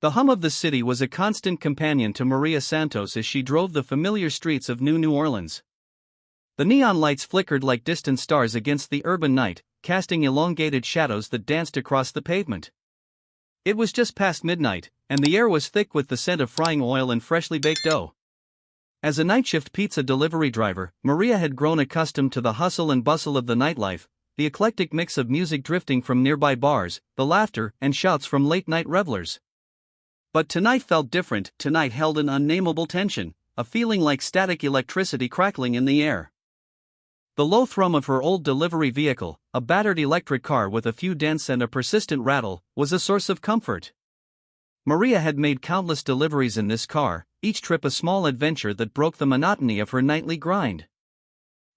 The hum of the city was a constant companion to Maria Santos as she drove the familiar streets of New Orleans. The neon lights flickered like distant stars against the urban night, casting elongated shadows that danced across the pavement. It was just past midnight, and the air was thick with the scent of frying oil and freshly baked dough. As a night-shift pizza delivery driver, Maria had grown accustomed to the hustle and bustle of the nightlife, the eclectic mix of music drifting from nearby bars, the laughter and shouts from late-night revelers. But tonight felt different. Tonight held an unnameable tension, a feeling like static electricity crackling in the air. The low thrum of her old delivery vehicle, a battered electric car with a few dents and a persistent rattle, was a source of comfort. Maria had made countless deliveries in this car, each trip a small adventure that broke the monotony of her nightly grind.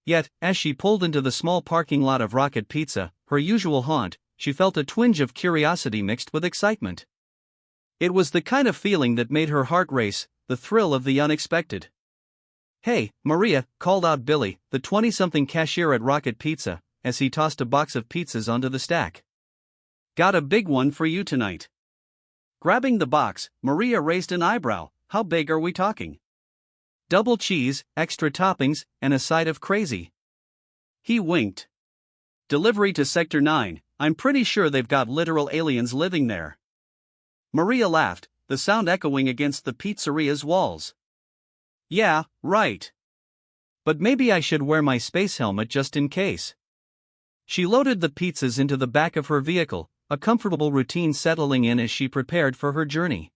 Yet, as she pulled into the small parking lot of Rocket Pizza, her usual haunt, she felt a twinge of curiosity mixed with excitement. It was the kind of feeling that made her heart race, the thrill of the unexpected. "Hey, Maria," called out Billy, the 20-something cashier at Rocket Pizza, as he tossed a box of pizzas onto the stack. "Got a big one for you tonight." Grabbing the box, Maria raised an eyebrow. "How big are we talking?" "Double cheese, extra toppings, and a side of crazy." He winked. "Delivery to Sector 9, I'm pretty sure they've got literal aliens living there." Maria laughed, the sound echoing against the pizzeria's walls. "Yeah, right. But maybe I should wear my space helmet just in case." She loaded the pizzas into the back of her vehicle, a comfortable routine settling in as she prepared for her journey.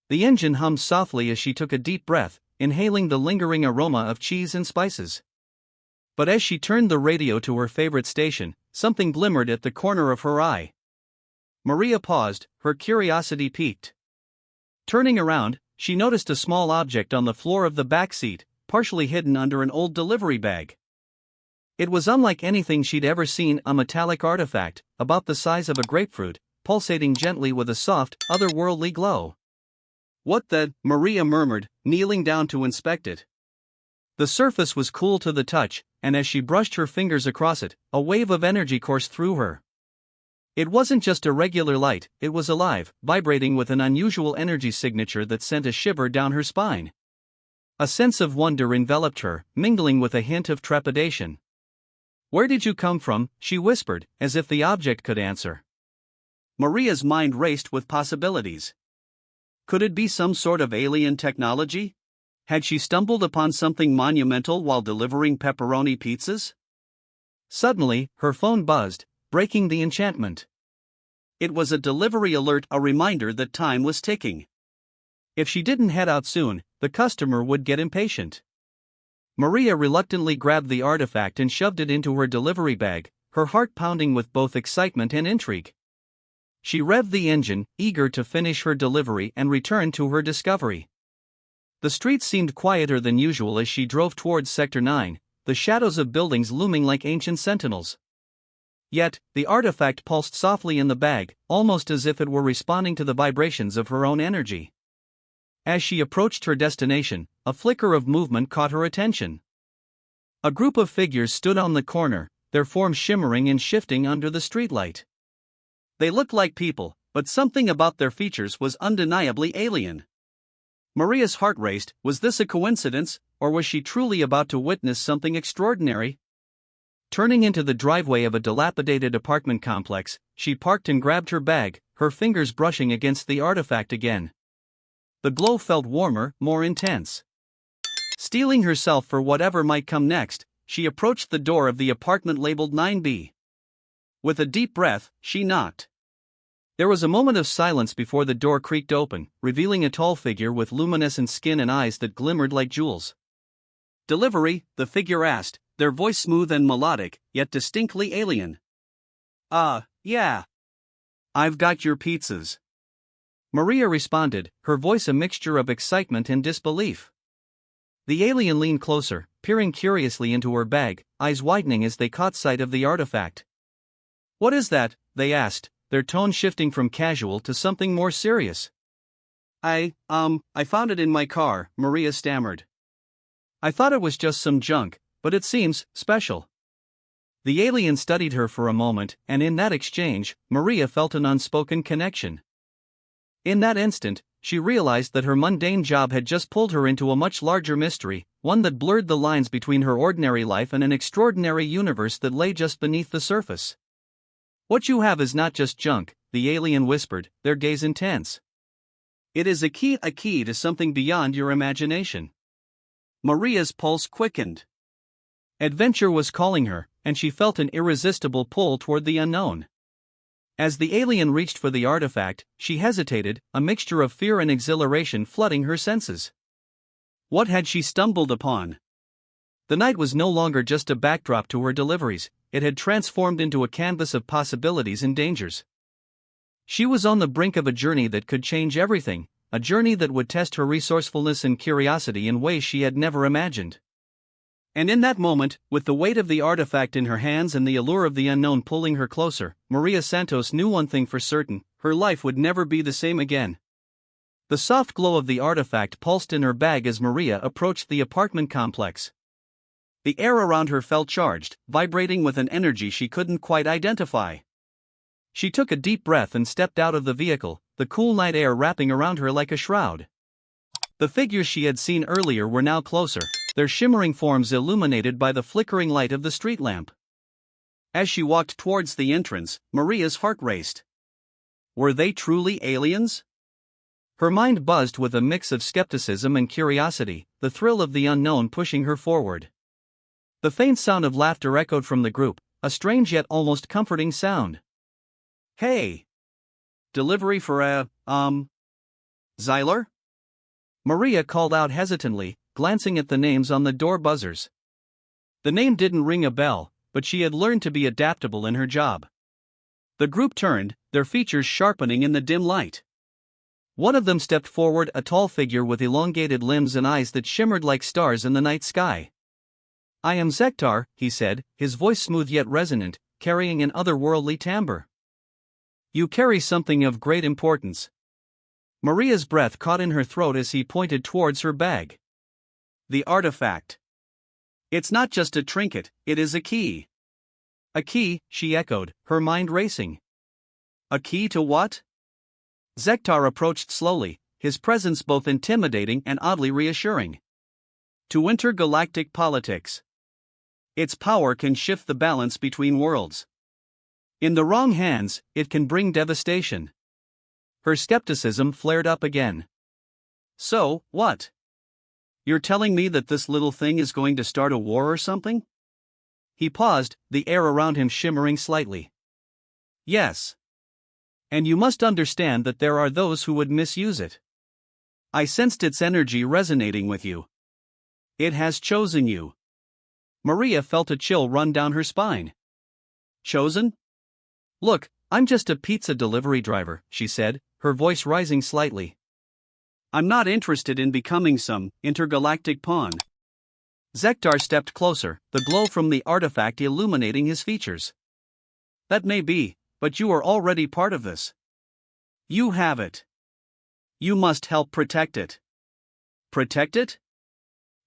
The engine hummed softly as she took a deep breath, inhaling the lingering aroma of cheese and spices. But as she turned the radio to her favorite station, something glimmered at the corner of her eye. Maria paused, her curiosity piqued. Turning around, she noticed a small object on the floor of the back seat, partially hidden under an old delivery bag. It was unlike anything she'd ever seen, a metallic artifact, about the size of a grapefruit, pulsating gently with a soft, otherworldly glow. "What the?" Maria murmured, kneeling down to inspect it. The surface was cool to the touch, and as she brushed her fingers across it, a wave of energy coursed through her. It wasn't just a regular light, it was alive, vibrating with an unusual energy signature that sent a shiver down her spine. A sense of wonder enveloped her, mingling with a hint of trepidation. "Where did you come from?" she whispered, as if the object could answer. Maria's mind raced with possibilities. Could it be some sort of alien technology? Had she stumbled upon something monumental while delivering pepperoni pizzas? Suddenly, her phone buzzed, breaking the enchantment. It was a delivery alert, a reminder that time was ticking. If she didn't head out soon, the customer would get impatient. Maria reluctantly grabbed the artifact and shoved it into her delivery bag, her heart pounding with both excitement and intrigue. She revved the engine, eager to finish her delivery and return to her discovery. The streets seemed quieter than usual as she drove towards Sector 9, the shadows of buildings looming like ancient sentinels. Yet, the artifact pulsed softly in the bag, almost as if it were responding to the vibrations of her own energy. As she approached her destination, a flicker of movement caught her attention. A group of figures stood on the corner, their forms shimmering and shifting under the streetlight. They looked like people, but something about their features was undeniably alien. Maria's heart raced. Was this a coincidence, or was she truly about to witness something extraordinary? Turning into the driveway of a dilapidated apartment complex, she parked and grabbed her bag, her fingers brushing against the artifact again. The glow felt warmer, more intense. Steeling herself for whatever might come next, she approached the door of the apartment labeled 9B. With a deep breath, she knocked. There was a moment of silence before the door creaked open, revealing a tall figure with luminescent skin and eyes that glimmered like jewels. "Delivery?" the figure asked, their voice smooth and melodic, yet distinctly alien. Yeah. I've got your pizzas." Maria responded, her voice a mixture of excitement and disbelief. The alien leaned closer, peering curiously into her bag, eyes widening as they caught sight of the artifact. "What is that?" they asked, their tone shifting from casual to something more serious. I found it in my car," Maria stammered. "I thought it was just some junk, but it seems special." The alien studied her for a moment, and in that exchange, Maria felt an unspoken connection. In that instant, she realized that her mundane job had just pulled her into a much larger mystery, one that blurred the lines between her ordinary life and an extraordinary universe that lay just beneath the surface. "What you have is not just junk," the alien whispered, their gaze intense. "It is a key to something beyond your imagination." Maria's pulse quickened. Adventure was calling her, and she felt an irresistible pull toward the unknown. As the alien reached for the artifact, she hesitated, a mixture of fear and exhilaration flooding her senses. What had she stumbled upon? The night was no longer just a backdrop to her deliveries, it had transformed into a canvas of possibilities and dangers. She was on the brink of a journey that could change everything, a journey that would test her resourcefulness and curiosity in ways she had never imagined. And in that moment, with the weight of the artifact in her hands and the allure of the unknown pulling her closer, Maria Santos knew one thing for certain: her life would never be the same again. The soft glow of the artifact pulsed in her bag as Maria approached the apartment complex. The air around her felt charged, vibrating with an energy she couldn't quite identify. She took a deep breath and stepped out of the vehicle, the cool night air wrapping around her like a shroud. The figures she had seen earlier were now closer, their shimmering forms illuminated by the flickering light of the street lamp. As she walked towards the entrance, Maria's heart raced. Were they truly aliens? Her mind buzzed with a mix of skepticism and curiosity, the thrill of the unknown pushing her forward. The faint sound of laughter echoed from the group, a strange yet almost comforting sound. "Hey! Delivery for Xyler?" Maria called out hesitantly, glancing at the names on the door buzzers. The name didn't ring a bell, but she had learned to be adaptable in her job. The group turned, their features sharpening in the dim light. One of them stepped forward, a tall figure with elongated limbs and eyes that shimmered like stars in the night sky. "I am Zektar," he said, his voice smooth yet resonant, carrying an otherworldly timbre. "You carry something of great importance." Maria's breath caught in her throat as he pointed towards her bag. "The artifact. It's not just a trinket, it is a key." "A key," she echoed, her mind racing. "A key to what?" Zektar approached slowly, his presence both intimidating and oddly reassuring. "To intergalactic politics. Its power can shift the balance between worlds. In the wrong hands, it can bring devastation." Her skepticism flared up again. "So, what? You're telling me that this little thing is going to start a war or something?" He paused, the air around him shimmering slightly. "Yes. And you must understand that there are those who would misuse it. I sensed its energy resonating with you. It has chosen you." Maria felt a chill run down her spine. "Chosen? Look, I'm just a pizza delivery driver," she said, her voice rising slightly. "I'm not interested in becoming some intergalactic pawn." Zektar stepped closer, the glow from the artifact illuminating his features. "That may be, but you are already part of this. You have it. You must help protect it." "Protect it?"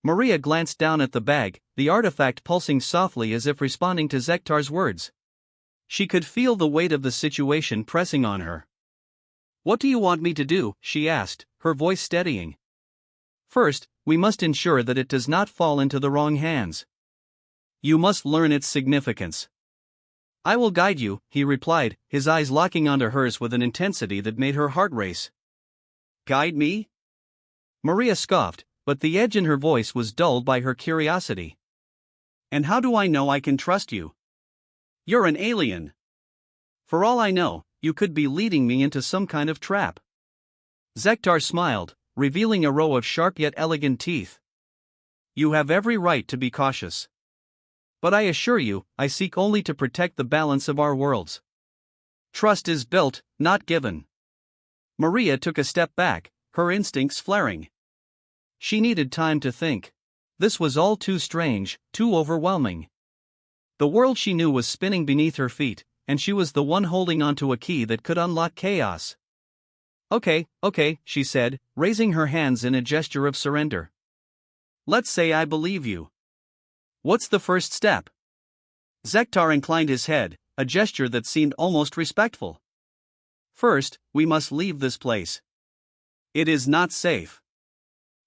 Maria glanced down at the bag, the artifact pulsing softly as if responding to Zektar's words. She could feel the weight of the situation pressing on her. "What do you want me to do?" she asked, her voice steadying. "First, we must ensure that it does not fall into the wrong hands. You must learn its significance." "I will guide you," he replied, his eyes locking onto hers with an intensity that made her heart race. "Guide me?" Maria scoffed, but the edge in her voice was dulled by her curiosity. "And how do I know I can trust you? You're an alien. For all I know, you could be leading me into some kind of trap." Zektar smiled, revealing a row of sharp yet elegant teeth. "You have every right to be cautious. But I assure you, I seek only to protect the balance of our worlds. Trust is built, not given." Maria took a step back, her instincts flaring. She needed time to think. This was all too strange, too overwhelming. The world she knew was spinning beneath her feet, and she was the one holding onto a key that could unlock chaos. Okay, she said, raising her hands in a gesture of surrender. "Let's say I believe you. What's the first step?" Zektar inclined his head, a gesture that seemed almost respectful. "First, we must leave this place. It is not safe.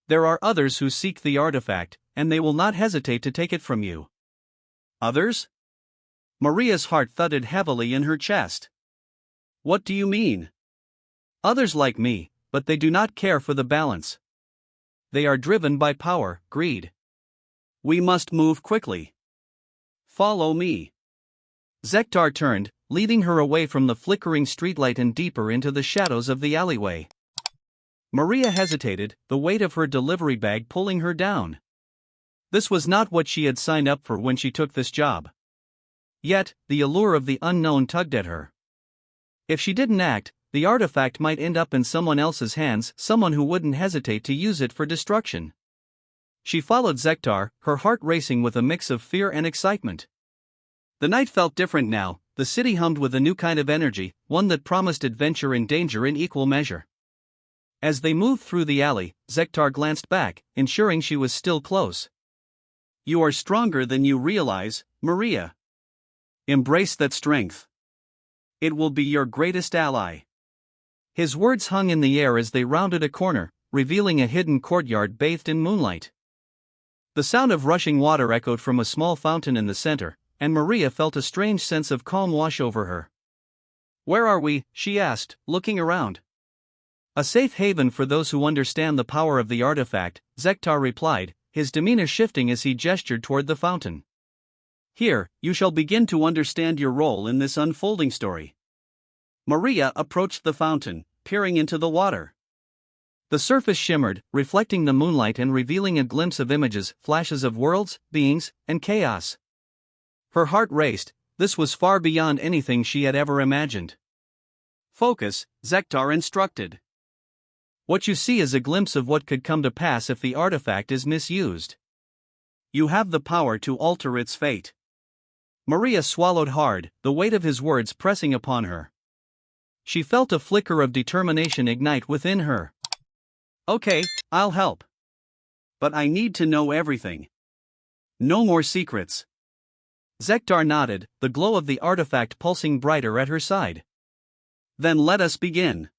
There are others who seek the artifact, and they will not hesitate to take it from you. Others? Maria's heart thudded heavily in her chest. What do you mean? Others like me, but they do not care for the balance. They are driven by power, greed. We must move quickly. Follow me. Zektar turned, leading her away from the flickering streetlight and deeper into the shadows of the alleyway. Maria hesitated, the weight of her delivery bag pulling her down. This was not what she had signed up for when she took this job. Yet, the allure of the unknown tugged at her. If she didn't act, the artifact might end up in someone else's hands, someone who wouldn't hesitate to use it for destruction. She followed Zektar, her heart racing with a mix of fear and excitement. The night felt different now, the city hummed with a new kind of energy, one that promised adventure and danger in equal measure. As they moved through the alley, Zektar glanced back, ensuring she was still close. You are stronger than you realize, Maria. Embrace that strength. It will be your greatest ally. His words hung in the air as they rounded a corner, revealing a hidden courtyard bathed in moonlight. The sound of rushing water echoed from a small fountain in the center, and Maria felt a strange sense of calm wash over her. Where are we? She asked, looking around. A safe haven for those who understand the power of the artifact, Zektar replied, his demeanor shifting as he gestured toward the fountain. Here, you shall begin to understand your role in this unfolding story. Maria approached the fountain, peering into the water. The surface shimmered, reflecting the moonlight and revealing a glimpse of images, flashes of worlds, beings, and chaos. Her heart raced. This was far beyond anything she had ever imagined. Focus, Zektar instructed. What you see is a glimpse of what could come to pass if the artifact is misused. You have the power to alter its fate. Maria swallowed hard, the weight of his words pressing upon her. She felt a flicker of determination ignite within her. Okay, I'll help. But I need to know everything. No more secrets. Zektar nodded, the glow of the artifact pulsing brighter at her side. Then let us begin.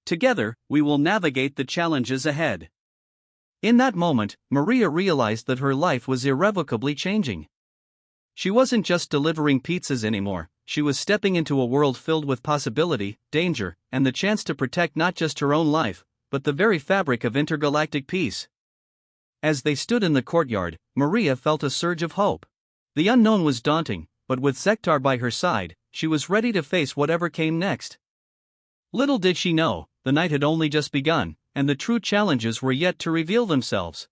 Together, we will navigate the challenges ahead. In that moment, Maria realized that her life was irrevocably changing. She wasn't just delivering pizzas anymore, she was stepping into a world filled with possibility, danger, and the chance to protect not just her own life, but the very fabric of intergalactic peace. As they stood in the courtyard, Maria felt a surge of hope. The unknown was daunting, but with Zektar by her side, she was ready to face whatever came next. Little did she know, the night had only just begun, and the true challenges were yet to reveal themselves.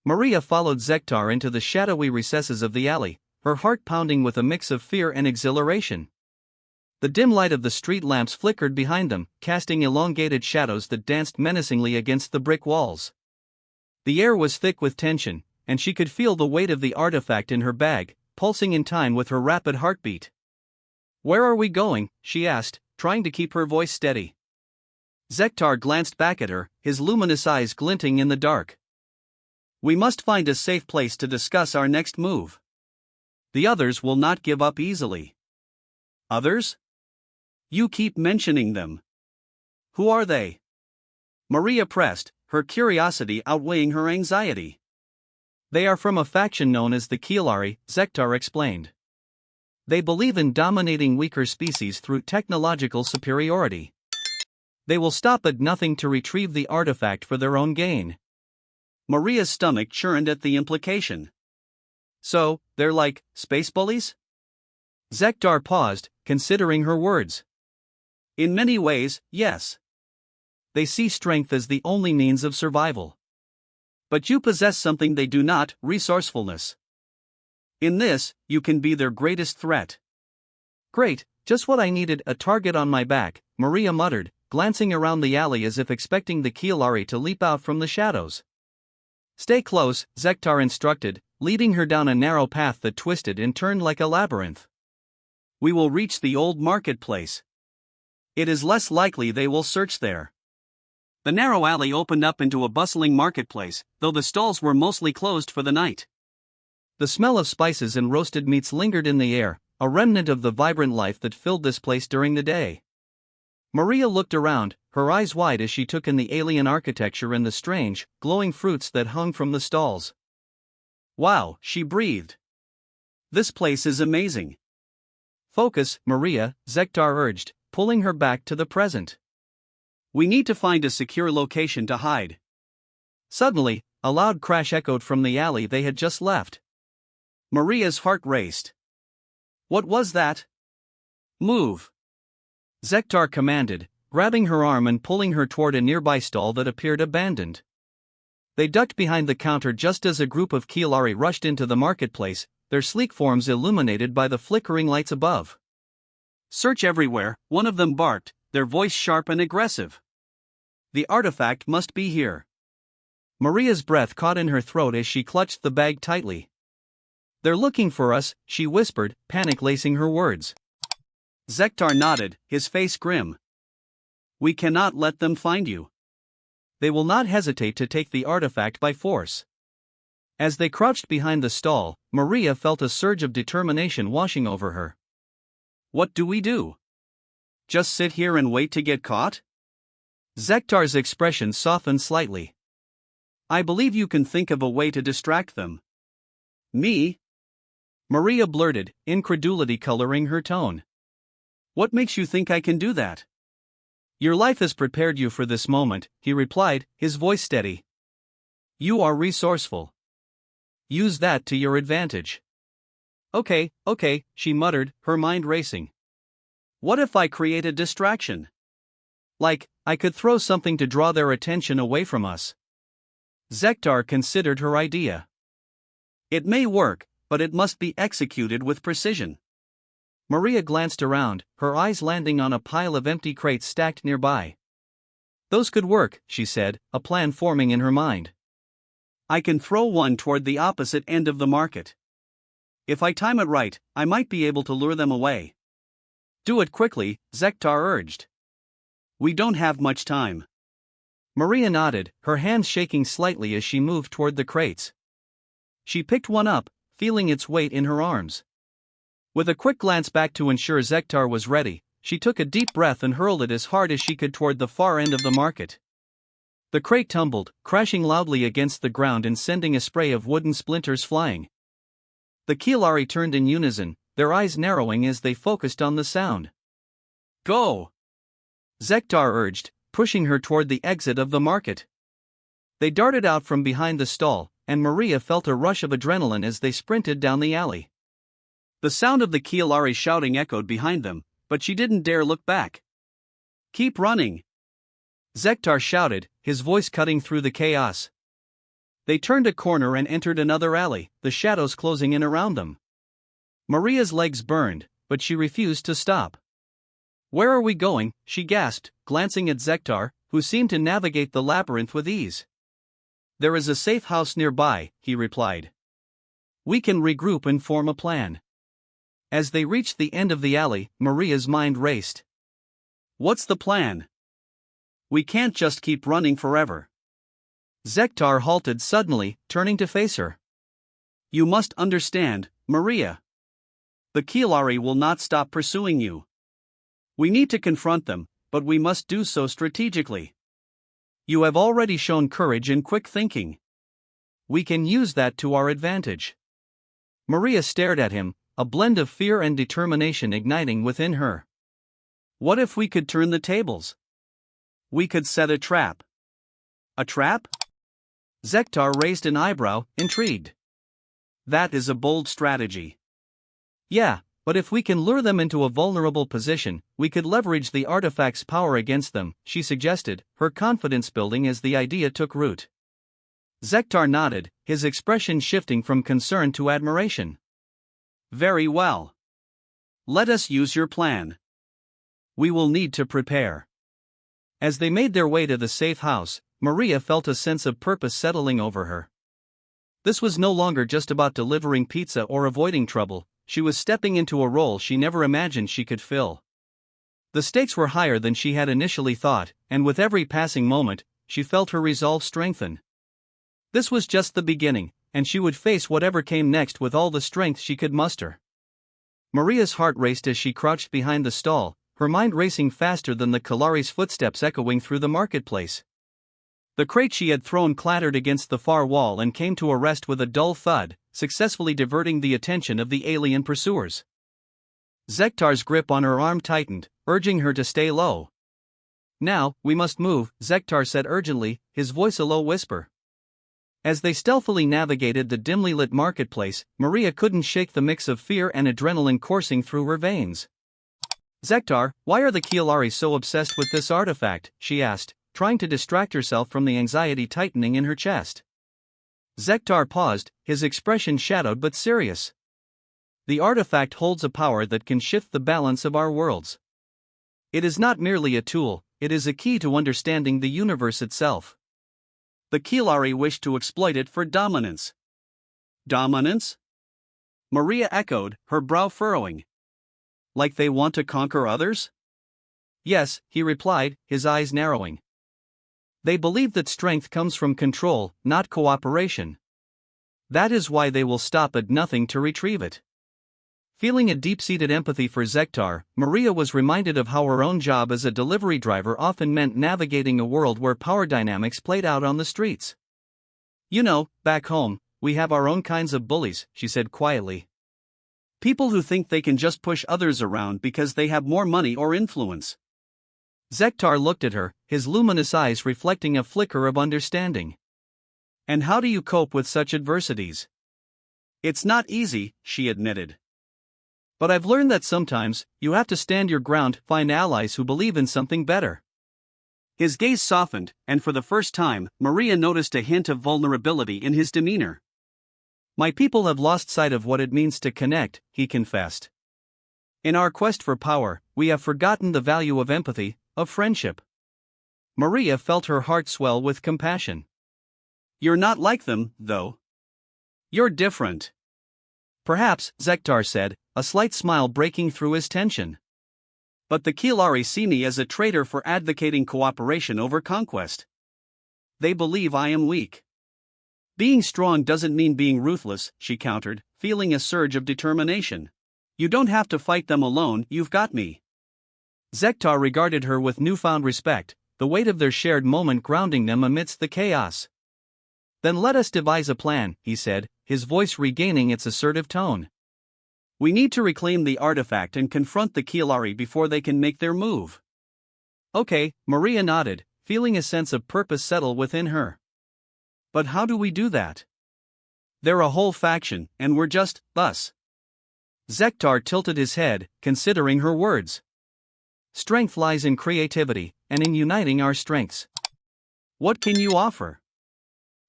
Maria followed Zektar into the shadowy recesses of the alley, her heart pounding with a mix of fear and exhilaration. The dim light of the street lamps flickered behind them, casting elongated shadows that danced menacingly against the brick walls. The air was thick with tension, and she could feel the weight of the artifact in her bag, pulsing in time with her rapid heartbeat. Where are we going? She asked, trying to keep her voice steady. Zektar glanced back at her, his luminous eyes glinting in the dark. We must find a safe place to discuss our next move. The others will not give up easily. Others? You keep mentioning them. Who are they? Maria pressed, her curiosity outweighing her anxiety. They are from a faction known as the Kielari, Zektar explained. They believe in dominating weaker species through technological superiority. They will stop at nothing to retrieve the artifact for their own gain. Maria's stomach churned at the implication. So, they're like space bullies? Zektar paused, considering her words. In many ways, yes. They see strength as the only means of survival. But you possess something they do not, resourcefulness. In this, you can be their greatest threat. Great, just what I needed, a target on my back, Maria muttered, glancing around the alley as if expecting the Kielari to leap out from the shadows. Stay close, Zektar instructed, leading her down a narrow path that twisted and turned like a labyrinth. We will reach the old marketplace. It is less likely they will search there. The narrow alley opened up into a bustling marketplace, though the stalls were mostly closed for the night. The smell of spices and roasted meats lingered in the air, a remnant of the vibrant life that filled this place during the day. Maria looked around, her eyes wide as she took in the alien architecture and the strange, glowing fruits that hung from the stalls. "Wow," she breathed. "This place is amazing." "Focus, Maria," Zektar urged, pulling her back to the present. "We need to find a secure location to hide." Suddenly, a loud crash echoed from the alley they had just left. Maria's heart raced. "What was that?" "Move!" Zektar commanded, grabbing her arm and pulling her toward a nearby stall that appeared abandoned. They ducked behind the counter just as a group of Kilari rushed into the marketplace, their sleek forms illuminated by the flickering lights above. "Search everywhere," one of them barked, their voice sharp and aggressive. "The artifact must be here." Maria's breath caught in her throat as she clutched the bag tightly. "They're looking for us," she whispered, panic lacing her words. Zektar nodded, his face grim. "We cannot let them find you. They will not hesitate to take the artifact by force." As they crouched behind the stall, Maria felt a surge of determination washing over her. "What do we do? Just sit here and wait to get caught?" Zektar's expression softened slightly. "I believe you can think of a way to distract them." "Me?" Maria blurted, incredulity coloring her tone. "What makes you think I can do that?" "Your life has prepared you for this moment," he replied, his voice steady. "You are resourceful. Use that to your advantage." Okay, she muttered, her mind racing. "What if I create a distraction? Like, I could throw something to draw their attention away from us." Zektar considered her idea. "It may work, but it must be executed with precision." Maria glanced around, her eyes landing on a pile of empty crates stacked nearby. "Those could work," she said, a plan forming in her mind. "I can throw one toward the opposite end of the market. If I time it right, I might be able to lure them away." "Do it quickly," Zektar urged. "We don't have much time." Maria nodded, her hands shaking slightly as she moved toward the crates. She picked one up, feeling its weight in her arms. With a quick glance back to ensure Zektar was ready, she took a deep breath and hurled it as hard as she could toward the far end of the market. The crate tumbled, crashing loudly against the ground and sending a spray of wooden splinters flying. The Kilari turned in unison, their eyes narrowing as they focused on the sound. "Go!" Zektar urged, pushing her toward the exit of the market. They darted out from behind the stall, and Maria felt a rush of adrenaline as they sprinted down the alley. The sound of the Kilari shouting echoed behind them, but she didn't dare look back. "Keep running!" Zektar shouted, his voice cutting through the chaos. They turned a corner and entered another alley, the shadows closing in around them. Maria's legs burned, but she refused to stop. "Where are we going?" she gasped, glancing at Zektar, who seemed to navigate the labyrinth with ease. "There is a safe house nearby," he replied. "We can regroup and form a plan." As they reached the end of the alley, Maria's mind raced. "What's the plan? We can't just keep running forever." Zektar halted suddenly, turning to face her. "You must understand, Maria. The Kilari will not stop pursuing you. We need to confront them, but we must do so strategically. You have already shown courage and quick thinking. We can use that to our advantage." Maria stared at him, a blend of fear and determination igniting within her. "What if we could turn the tables? We could set a trap." "A trap?" Zektar raised an eyebrow, intrigued. "That is a bold strategy." "Yeah, but if we can lure them into a vulnerable position, we could leverage the artifact's power against them," she suggested, her confidence building as the idea took root. Zektar nodded, his expression shifting from concern to admiration. "Very well. Let us use your plan. We will need to prepare." As they made their way to the safe house, Maria felt a sense of purpose settling over her. This was no longer just about delivering pizza or avoiding trouble, she was stepping into a role she never imagined she could fill. The stakes were higher than she had initially thought, and with every passing moment, she felt her resolve strengthen. This was just the beginning, and she would face whatever came next with all the strength she could muster. Maria's heart raced as she crouched behind the stall, her mind racing faster than the Kalari's footsteps echoing through the marketplace. The crate she had thrown clattered against the far wall and came to a rest with a dull thud, successfully diverting the attention of the alien pursuers. Zektar's grip on her arm tightened, urging her to stay low. "Now, we must move," Zektar said urgently, his voice a low whisper. As they stealthily navigated the dimly lit marketplace, Maria couldn't shake the mix of fear and adrenaline coursing through her veins. "Zektar, why are the Kalari so obsessed with this artifact?" she asked, trying to distract herself from the anxiety tightening in her chest. Zektar paused, his expression shadowed but serious. "The artifact holds a power that can shift the balance of our worlds. It is not merely a tool, it is a key to understanding the universe itself. The Kalari wish to exploit it for dominance." "Dominance?" Maria echoed, her brow furrowing. "Like they want to conquer others?" "Yes," he replied, his eyes narrowing. "They believe that strength comes from control, not cooperation. That is why they will stop at nothing to retrieve it." Feeling a deep-seated empathy for Zektar, Maria was reminded of how her own job as a delivery driver often meant navigating a world where power dynamics played out on the streets. "You know, back home, we have our own kinds of bullies," she said quietly. "People who think they can just push others around because they have more money or influence." Zektar looked at her, his luminous eyes reflecting a flicker of understanding. "And how do you cope with such adversities?" "It's not easy," she admitted. "But I've learned that sometimes, you have to stand your ground, find allies who believe in something better." His gaze softened, and for the first time, Maria noticed a hint of vulnerability in his demeanor. "My people have lost sight of what it means to connect," he confessed. "In our quest for power, we have forgotten the value of empathy, of friendship." Maria felt her heart swell with compassion. "You're not like them, though. You're different." "Perhaps," Zektar said, a slight smile breaking through his tension. "But the Kalari see me as a traitor for advocating cooperation over conquest. They believe I am weak." "Being strong doesn't mean being ruthless," she countered, feeling a surge of determination. "You don't have to fight them alone, you've got me." Zektar regarded her with newfound respect, the weight of their shared moment grounding them amidst the chaos. "Then let us devise a plan," he said, his voice regaining its assertive tone. "We need to reclaim the artifact and confront the Kalari before they can make their move." "Okay," Maria nodded, feeling a sense of purpose settle within her. "But how do we do that? They're a whole faction, and we're just us." Zektar tilted his head, considering her words. "Strength lies in creativity, and in uniting our strengths. What can you offer?"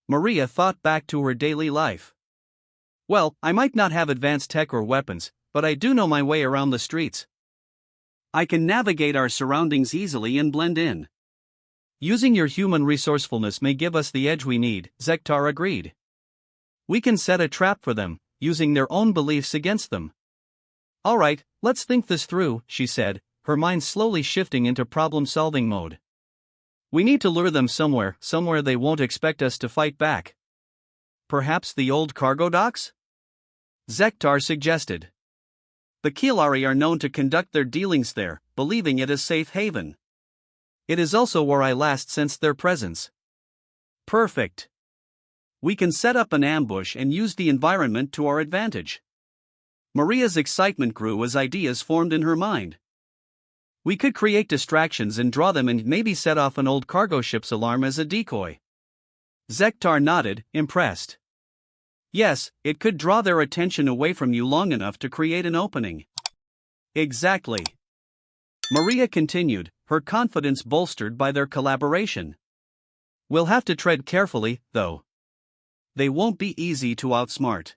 Maria thought back to her daily life. "Well, I might not have advanced tech or weapons, but I do know my way around the streets. I can navigate our surroundings easily and blend in." "Using your human resourcefulness may give us the edge we need," Zektar agreed. "We can set a trap for them, using their own beliefs against them." "All right, let's think this through," she said, her mind slowly shifting into problem-solving mode. "We need to lure them somewhere they won't expect us to fight back. Perhaps the old cargo docks?" Zektar suggested. "The Kalari are known to conduct their dealings there, believing it a safe haven. It is also where I last sensed their presence." "Perfect. We can set up an ambush and use the environment to our advantage." Maria's excitement grew as ideas formed in her mind. "We could create distractions and draw them and maybe set off an old cargo ship's alarm as a decoy." Zektar nodded, impressed. "Yes, it could draw their attention away from you long enough to create an opening." "Exactly." Maria continued, her confidence bolstered by their collaboration. "We'll have to tread carefully, though. They won't be easy to outsmart."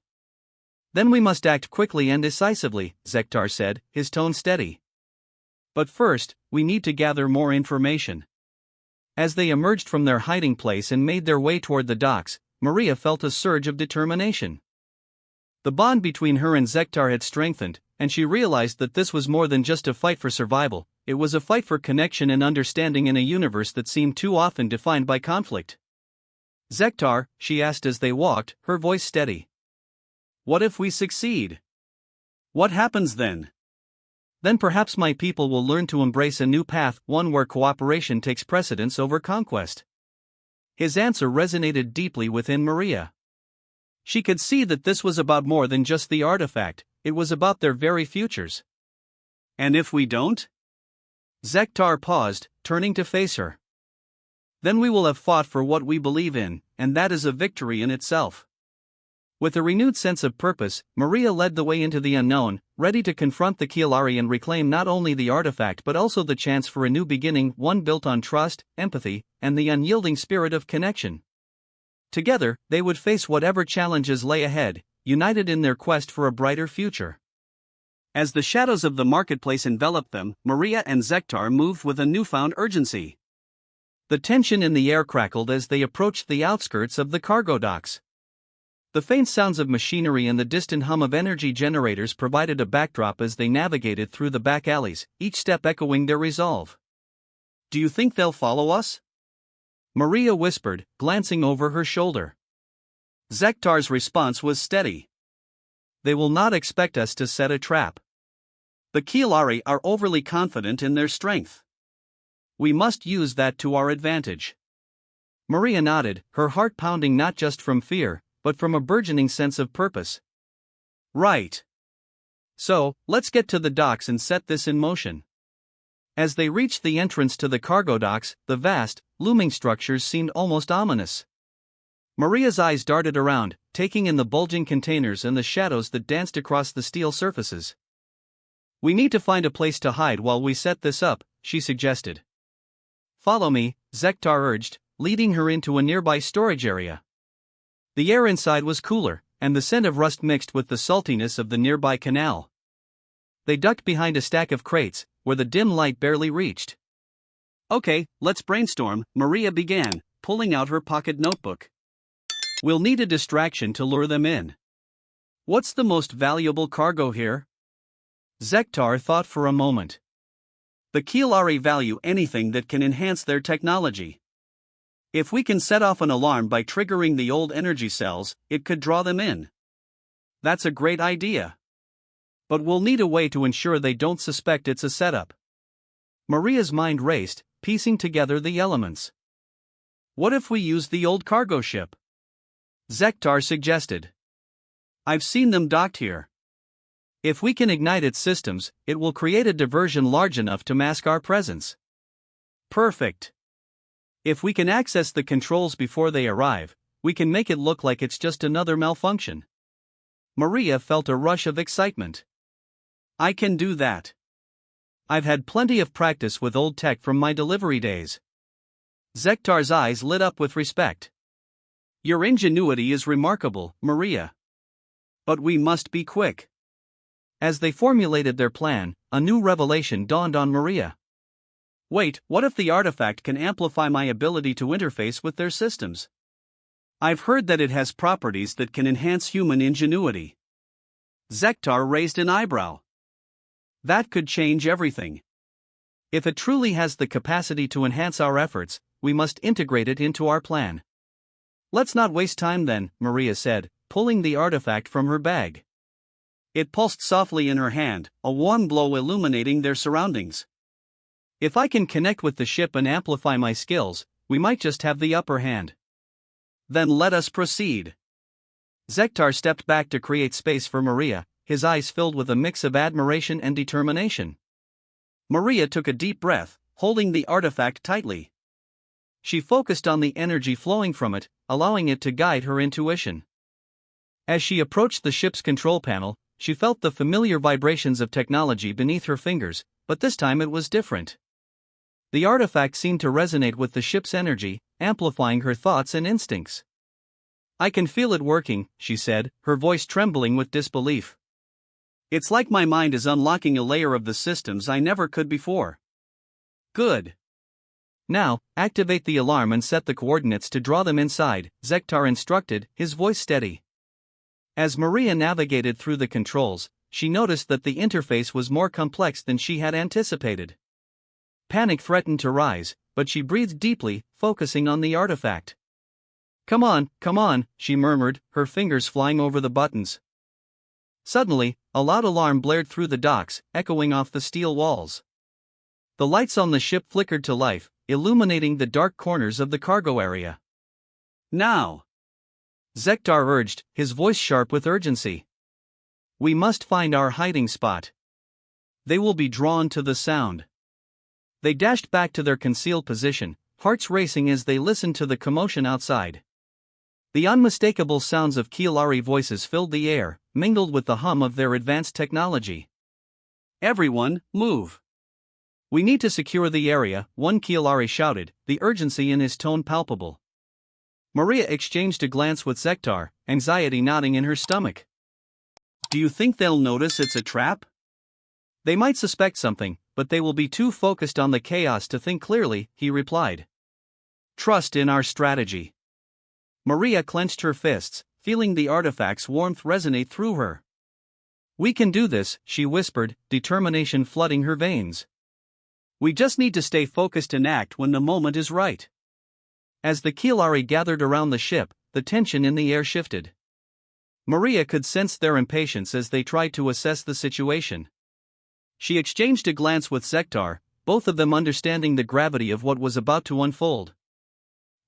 "Then we must act quickly and decisively," Zektar said, his tone steady. "But first, we need to gather more information." As they emerged from their hiding place and made their way toward the docks, Maria felt a surge of determination. The bond between her and Zektar had strengthened, and she realized that this was more than just a fight for survival, it was a fight for connection and understanding in a universe that seemed too often defined by conflict. "Zektar," she asked as they walked, her voice steady. "What if we succeed? What happens then?" Then perhaps my people will learn to embrace a new path, one where cooperation takes precedence over conquest. His answer resonated deeply within Maria. She could see that this was about more than just the artifact, it was about their very futures. And if we don't? Zektar paused, turning to face her. Then we will have fought for what we believe in, and that is a victory in itself. With a renewed sense of purpose, Maria led the way into the unknown, ready to confront the Kielari and reclaim not only the artifact but also the chance for a new beginning, one built on trust, empathy, and the unyielding spirit of connection. Together, they would face whatever challenges lay ahead, united in their quest for a brighter future. As the shadows of the marketplace enveloped them, Maria and Zektar moved with a newfound urgency. The tension in the air crackled as they approached the outskirts of the cargo docks. The faint sounds of machinery and the distant hum of energy generators provided a backdrop as they navigated through the back alleys, each step echoing their resolve. "Do you think they'll follow us?" Maria whispered, glancing over her shoulder. Zektar's response was steady. "They will not expect us to set a trap. The Kielari are overly confident in their strength. We must use that to our advantage." Maria nodded, her heart pounding not just from fear, but from a burgeoning sense of purpose. "Right. So, let's get to the docks and set this in motion." As they reached the entrance to the cargo docks, the vast, looming structures seemed almost ominous. Maria's eyes darted around, taking in the bulging containers and the shadows that danced across the steel surfaces. "We need to find a place to hide while we set this up," she suggested. "Follow me," Zektar urged, leading her into a nearby storage area. The air inside was cooler, and the scent of rust mixed with the saltiness of the nearby canal. They ducked behind a stack of crates, where the dim light barely reached. "Okay, let's brainstorm," Maria began, pulling out her pocket notebook. "We'll need a distraction to lure them in. What's the most valuable cargo here?" Zektar thought for a moment. "The Kielari value anything that can enhance their technology. If we can set off an alarm by triggering the old energy cells, it could draw them in." "That's a great idea. But we'll need a way to ensure they don't suspect it's a setup." Maria's mind raced, piecing together the elements. "What if we use the old cargo ship?" Zektar suggested. "I've seen them docked here. If we can ignite its systems, it will create a diversion large enough to mask our presence." "Perfect. If we can access the controls before they arrive, we can make it look like it's just another malfunction." Maria felt a rush of excitement. "I can do that. I've had plenty of practice with old tech from my delivery days." Zektar's eyes lit up with respect. "Your ingenuity is remarkable, Maria. But we must be quick." As they formulated their plan, a new revelation dawned on Maria. "Wait, what if the artifact can amplify my ability to interface with their systems? I've heard that it has properties that can enhance human ingenuity." Zektar raised an eyebrow. "That could change everything. If it truly has the capacity to enhance our efforts, we must integrate it into our plan." "Let's not waste time then," Maria said, pulling the artifact from her bag. It pulsed softly in her hand, a warm glow illuminating their surroundings. "If I can connect with the ship and amplify my skills, we might just have the upper hand." "Then let us proceed." Zektar stepped back to create space for Maria, his eyes filled with a mix of admiration and determination. Maria took a deep breath, holding the artifact tightly. She focused on the energy flowing from it, allowing it to guide her intuition. As she approached the ship's control panel, she felt the familiar vibrations of technology beneath her fingers, but this time it was different. The artifact seemed to resonate with the ship's energy, amplifying her thoughts and instincts. "I can feel it working," she said, her voice trembling with disbelief. "It's like my mind is unlocking a layer of the systems I never could before." "Good. Now, activate the alarm and set the coordinates to draw them inside," Zektar instructed, his voice steady. As Maria navigated through the controls, she noticed that the interface was more complex than she had anticipated. Panic threatened to rise, but she breathed deeply, focusing on the artifact. Come on, she murmured, her fingers flying over the buttons. Suddenly, a loud alarm blared through the docks, echoing off the steel walls. The lights on the ship flickered to life, illuminating the dark corners of the cargo area. "Now!" Zektar urged, his voice sharp with urgency. "We must find our hiding spot. They will be drawn to the sound." They dashed back to their concealed position, hearts racing as they listened to the commotion outside. The unmistakable sounds of Kielari voices filled the air, mingled with the hum of their advanced technology. "Everyone, move! We need to secure the area," one Kielari shouted, the urgency in his tone palpable. Maria exchanged a glance with Zektar, anxiety knotting in her stomach. "Do you think they'll notice it's a trap?" "They might suspect something, but they will be too focused on the chaos to think clearly," he replied. "Trust in our strategy." Maria clenched her fists, feeling the artifact's warmth resonate through her. "We can do this," she whispered, determination flooding her veins. "We just need to stay focused and act when the moment is right." As the Kielari gathered around the ship, the tension in the air shifted. Maria could sense their impatience as they tried to assess the situation. She exchanged a glance with Zektar, both of them understanding the gravity of what was about to unfold.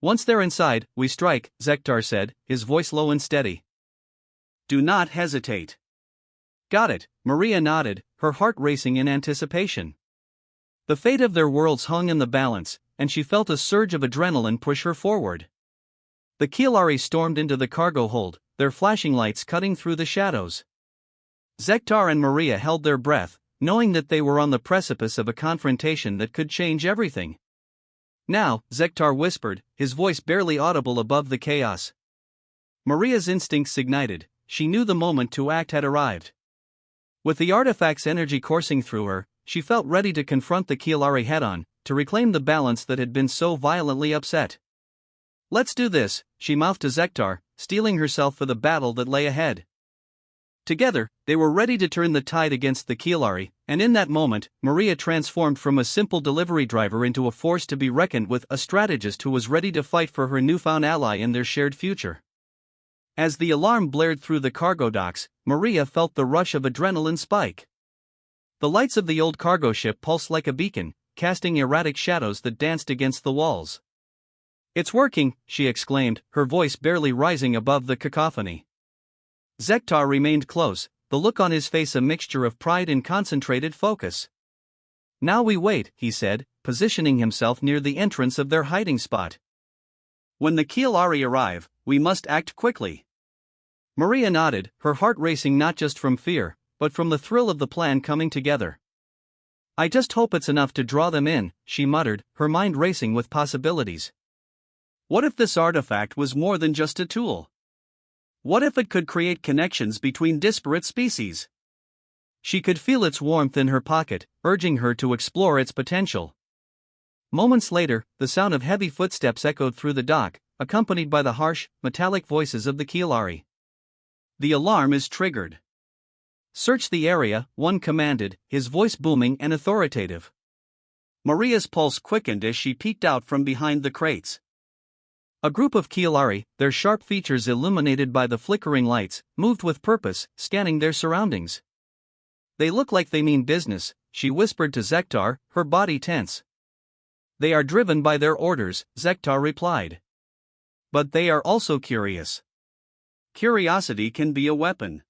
"Once they're inside, we strike," Zektar said, his voice low and steady. "Do not hesitate." "Got it," Maria nodded, her heart racing in anticipation. The fate of their worlds hung in the balance, and she felt a surge of adrenaline push her forward. The Kielari stormed into the cargo hold, their flashing lights cutting through the shadows. Zektar and Maria held their breath, knowing that they were on the precipice of a confrontation that could change everything. "Now," Zektar whispered, his voice barely audible above the chaos. Maria's instincts ignited, she knew the moment to act had arrived. With the artifact's energy coursing through her, she felt ready to confront the Kielari head-on, to reclaim the balance that had been so violently upset. "Let's do this," she mouthed to Zektar, steeling herself for the battle that lay ahead. Together, they were ready to turn the tide against the Kielari, and in that moment, Maria transformed from a simple delivery driver into a force to be reckoned with, a strategist who was ready to fight for her newfound ally in their shared future. As the alarm blared through the cargo docks, Maria felt the rush of adrenaline spike. The lights of the old cargo ship pulsed like a beacon, casting erratic shadows that danced against the walls. "It's working," she exclaimed, her voice barely rising above the cacophony. Zektar remained close, the look on his face a mixture of pride and concentrated focus. "Now we wait," he said, positioning himself near the entrance of their hiding spot. "When the Kielari arrive, we must act quickly." Maria nodded, her heart racing not just from fear, but from the thrill of the plan coming together. "I just hope it's enough to draw them in," she muttered, her mind racing with possibilities. What if this artifact was more than just a tool? What if it could create connections between disparate species? She could feel its warmth in her pocket, urging her to explore its potential. Moments later, the sound of heavy footsteps echoed through the dock, accompanied by the harsh, metallic voices of the Kielari. "The alarm is triggered. Search the area," one commanded, his voice booming and authoritative. Maria's pulse quickened as she peeked out from behind the crates. A group of Kielari, their sharp features illuminated by the flickering lights, moved with purpose, scanning their surroundings. "They look like they mean business," she whispered to Zektar, her body tense. "They are driven by their orders," Zektar replied. "But they are also curious. Curiosity can be a weapon."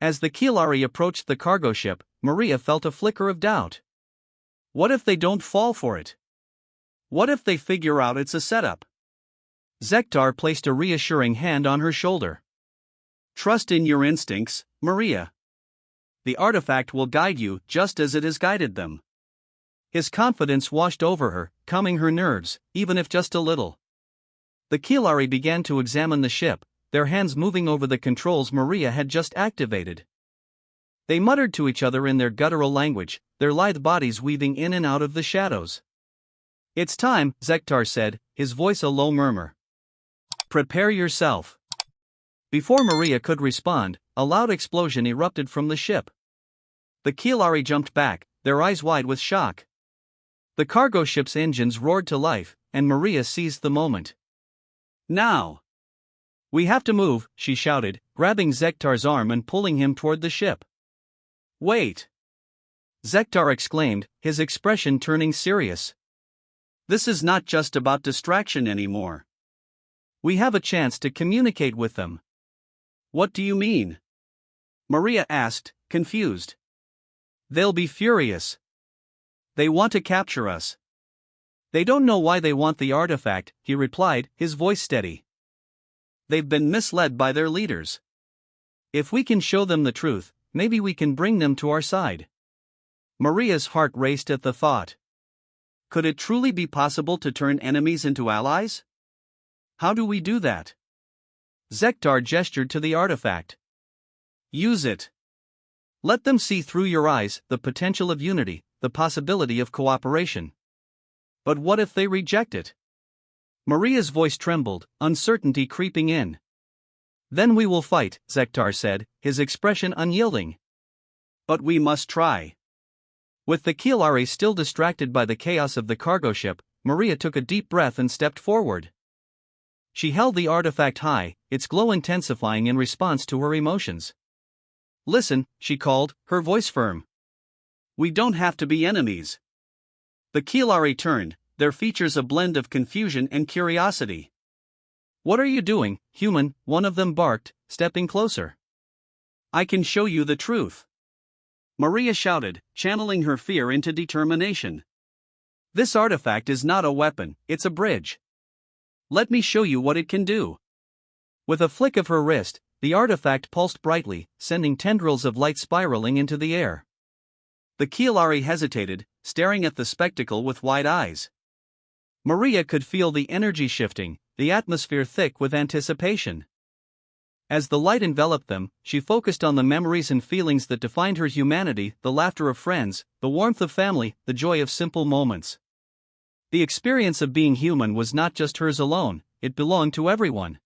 As the Kielari approached the cargo ship, Maria felt a flicker of doubt. What if they don't fall for it? What if they figure out it's a setup? Zektar placed a reassuring hand on her shoulder. "Trust in your instincts, Maria. The artifact will guide you just as it has guided them." His confidence washed over her, calming her nerves, even if just a little. The Kielari began to examine the ship, their hands moving over the controls Maria had just activated. They muttered to each other in their guttural language, their lithe bodies weaving in and out of the shadows. "It's time," Zektar said, his voice a low murmur. "Prepare yourself." Before Maria could respond, a loud explosion erupted from the ship. The Kielari jumped back, their eyes wide with shock. The cargo ship's engines roared to life, and Maria seized the moment. "Now! We have to move, she shouted, grabbing Zektar's arm and pulling him toward the ship. Wait! Zektar exclaimed, his expression turning serious. This is not just about distraction anymore. We have a chance to communicate with them. What do you mean? Maria asked, confused. They'll be furious. They want to capture us. They don't know why they want the artifact, he replied, his voice steady. They've been misled by their leaders. If we can show them the truth, maybe we can bring them to our side. Maria's heart raced at the thought. Could it truly be possible to turn enemies into allies? How do we do that? Zektar gestured to the artifact. Use it. Let them see through your eyes the potential of unity, the possibility of cooperation. But what if they reject it? Maria's voice trembled, uncertainty creeping in. Then we will fight, Zektar said, his expression unyielding. But we must try. With the Kilari still distracted by the chaos of the cargo ship, Maria took a deep breath and stepped forward. She held the artifact high, its glow intensifying in response to her emotions. Listen, she called, her voice firm. We don't have to be enemies. The Kilari turned, their features a blend of confusion and curiosity. What are you doing, human? One of them barked, stepping closer. I can show you the truth. Maria shouted, channeling her fear into determination. This artifact is not a weapon, it's a bridge. Let me show you what it can do. With a flick of her wrist, the artifact pulsed brightly, sending tendrils of light spiraling into the air. The Kilari hesitated, staring at the spectacle with wide eyes. Maria could feel the energy shifting, the atmosphere thick with anticipation. As the light enveloped them, she focused on the memories and feelings that defined her humanity, the laughter of friends, the warmth of family, the joy of simple moments. The experience of being human was not just hers alone, it belonged to everyone.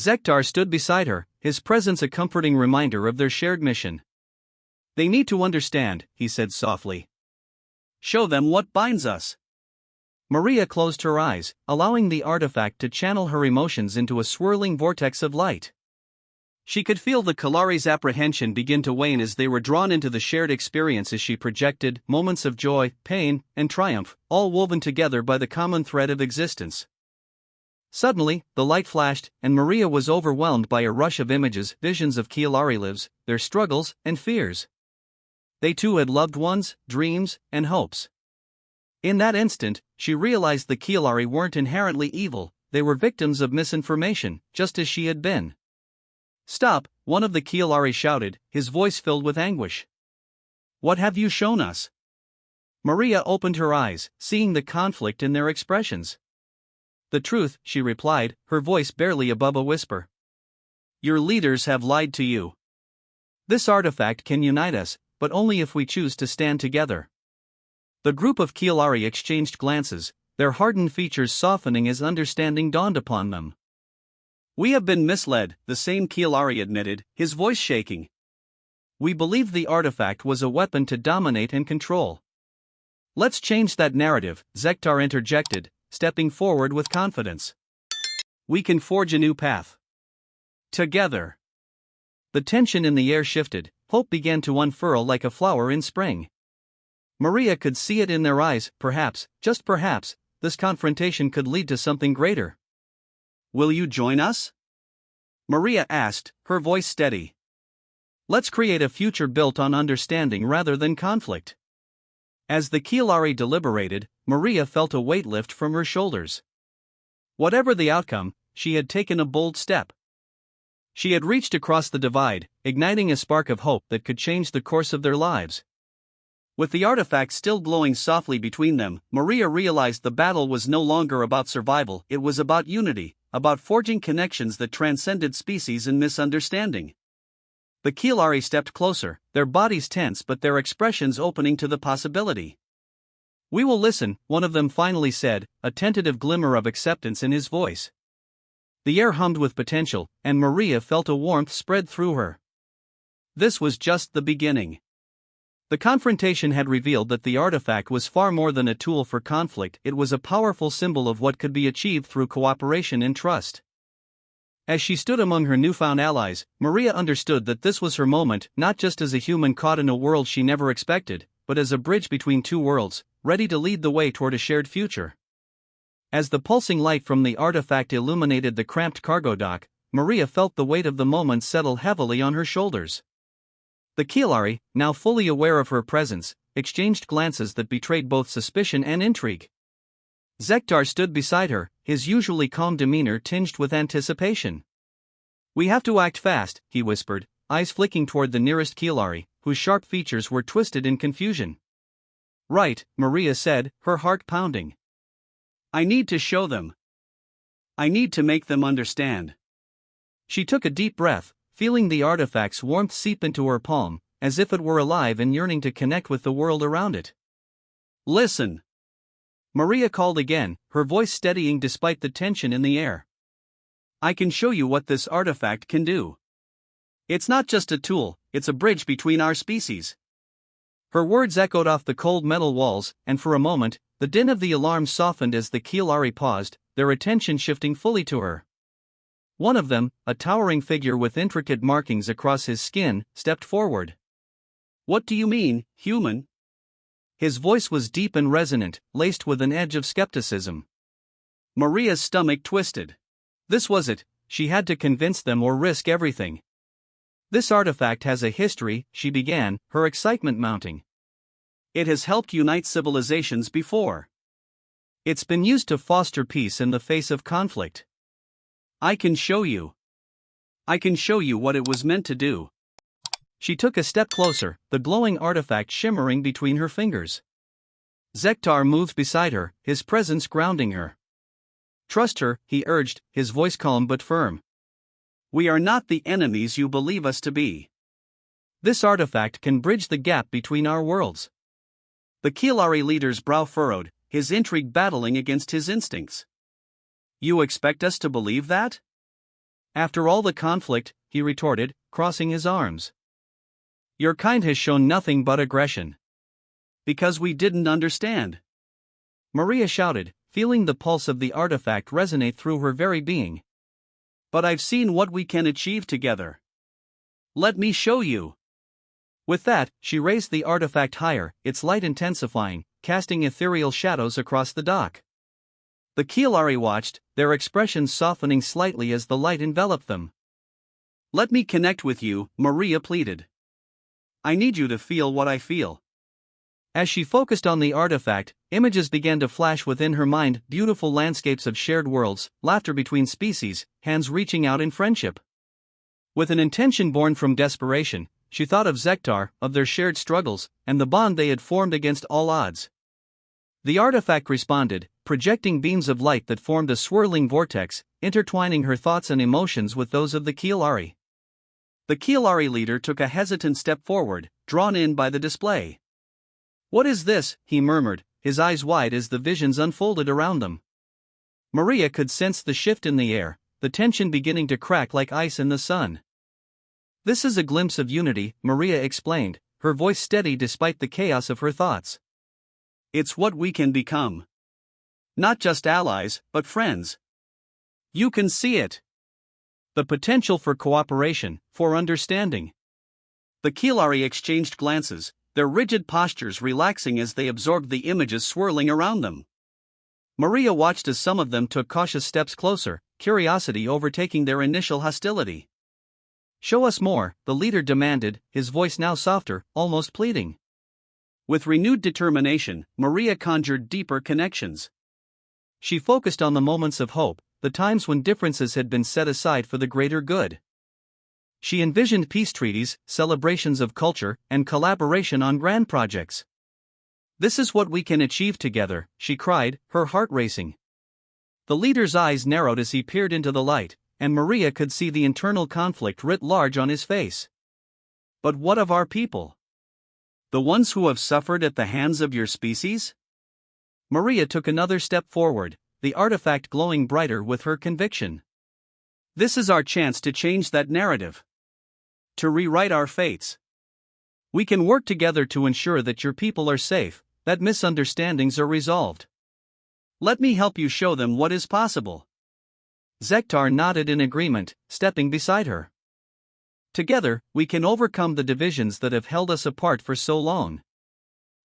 Zektar stood beside her, his presence a comforting reminder of their shared mission. They need to understand, he said softly. Show them what binds us. Maria closed her eyes, allowing the artifact to channel her emotions into a swirling vortex of light. She could feel the Kalari's apprehension begin to wane as they were drawn into the shared experience as she projected moments of joy, pain, and triumph, all woven together by the common thread of existence. Suddenly, the light flashed, and Maria was overwhelmed by a rush of images, visions of Kilari lives, their struggles and fears. They too had loved ones, dreams, and hopes. In that instant, she realized the Kilari weren't inherently evil, they were victims of misinformation, just as she had been. Stop, one of the Kilari shouted, his voice filled with anguish. What have you shown us? Maria opened her eyes, seeing the conflict in their expressions. The truth, she replied, her voice barely above a whisper. Your leaders have lied to you. This artifact can unite us, but only if we choose to stand together. The group of Kilari exchanged glances, their hardened features softening as understanding dawned upon them. We have been misled, the same Kilari admitted, his voice shaking. We believed the artifact was a weapon to dominate and control. Let's change that narrative, Zektar interjected, stepping forward with confidence. We can forge a new path. Together. The tension in the air shifted, hope began to unfurl like a flower in spring. Maria could see it in their eyes, perhaps, just perhaps, this confrontation could lead to something greater. Will you join us? Maria asked, her voice steady. Let's create a future built on understanding rather than conflict. As the Kilari deliberated, Maria felt a weight lift from her shoulders. Whatever the outcome, she had taken a bold step. She had reached across the divide, igniting a spark of hope that could change the course of their lives. With the artifact still glowing softly between them, Maria realized the battle was no longer about survival, it was about unity, about forging connections that transcended species and misunderstanding. The Kilari stepped closer, their bodies tense but their expressions opening to the possibility. We will listen, one of them finally said, a tentative glimmer of acceptance in his voice. The air hummed with potential, and Maria felt a warmth spread through her. This was just the beginning. The confrontation had revealed that the artifact was far more than a tool for conflict, it was a powerful symbol of what could be achieved through cooperation and trust. As she stood among her newfound allies, Maria understood that this was her moment, not just as a human caught in a world she never expected, but as a bridge between two worlds, ready to lead the way toward a shared future. As the pulsing light from the artifact illuminated the cramped cargo dock, Maria felt the weight of the moment settle heavily on her shoulders. The Kilari, now fully aware of her presence, exchanged glances that betrayed both suspicion and intrigue. Zektar stood beside her, his usually calm demeanor tinged with anticipation. "We have to act fast," he whispered, eyes flicking toward the nearest Kilari, whose sharp features were twisted in confusion. "Right," Maria said, her heart pounding. "I need to show them. I need to make them understand." She took a deep breath, feeling the artifact's warmth seep into her palm, as if it were alive and yearning to connect with the world around it. "Listen!" Maria called again, her voice steadying despite the tension in the air. "I can show you what this artifact can do. It's not just a tool, it's a bridge between our species." Her words echoed off the cold metal walls, and for a moment, the din of the alarm softened as the Kilari paused, their attention shifting fully to her. One of them, a towering figure with intricate markings across his skin, stepped forward. "What do you mean, human?" His voice was deep and resonant, laced with an edge of skepticism. Maria's stomach twisted. This was it, she had to convince them or risk everything. "This artifact has a history," she began, her excitement mounting. "It has helped unite civilizations before. It's been used to foster peace in the face of conflict. I can show you. I can show you what it was meant to do." She took a step closer, the glowing artifact shimmering between her fingers. Zektar moved beside her, his presence grounding her. "Trust her," he urged, his voice calm but firm. "We are not the enemies you believe us to be. This artifact can bridge the gap between our worlds." The Kilari leader's brow furrowed, his intrigue battling against his instincts. "You expect us to believe that? After all the conflict," he retorted, crossing his arms. "Your kind has shown nothing but aggression. Because we didn't understand." Maria shouted, feeling the pulse of the artifact resonate through her very being. "But I've seen what we can achieve together. Let me show you." With that, she raised the artifact higher, its light intensifying, casting ethereal shadows across the dock. The Kilari watched, their expressions softening slightly as the light enveloped them. "Let me connect with you," Maria pleaded. "I need you to feel what I feel." As she focused on the artifact, images began to flash within her mind, beautiful landscapes of shared worlds, laughter between species, hands reaching out in friendship. With an intention born from desperation, she thought of Zektar, of their shared struggles, and the bond they had formed against all odds. The artifact responded, projecting beams of light that formed a swirling vortex, intertwining her thoughts and emotions with those of the Kilari. The Kilari leader took a hesitant step forward, drawn in by the display. "What is this?" he murmured, his eyes wide as the visions unfolded around them. Maria could sense the shift in the air, the tension beginning to crack like ice in the sun. "This is a glimpse of unity," Maria explained, her voice steady despite the chaos of her thoughts. "It's what we can become. Not just allies, but friends. You can see it. The potential for cooperation, for understanding." The Kilari exchanged glances, their rigid postures relaxing as they absorbed the images swirling around them. Maria watched as some of them took cautious steps closer, curiosity overtaking their initial hostility. "Show us more," the leader demanded, his voice now softer, almost pleading. With renewed determination, Maria conjured deeper connections. She focused on the moments of hope, the times when differences had been set aside for the greater good. She envisioned peace treaties, celebrations of culture, and collaboration on grand projects. "This is what we can achieve together," she cried, her heart racing. The leader's eyes narrowed as he peered into the light, and Maria could see the internal conflict writ large on his face. "But what of our people? The ones who have suffered at the hands of your species?" Maria took another step forward, the artifact glowing brighter with her conviction. "This is our chance to change that narrative. To rewrite our fates. We can work together to ensure that your people are safe, that misunderstandings are resolved. Let me help you show them what is possible." Zektar nodded in agreement, stepping beside her. Together, we can overcome the divisions that have held us apart for so long.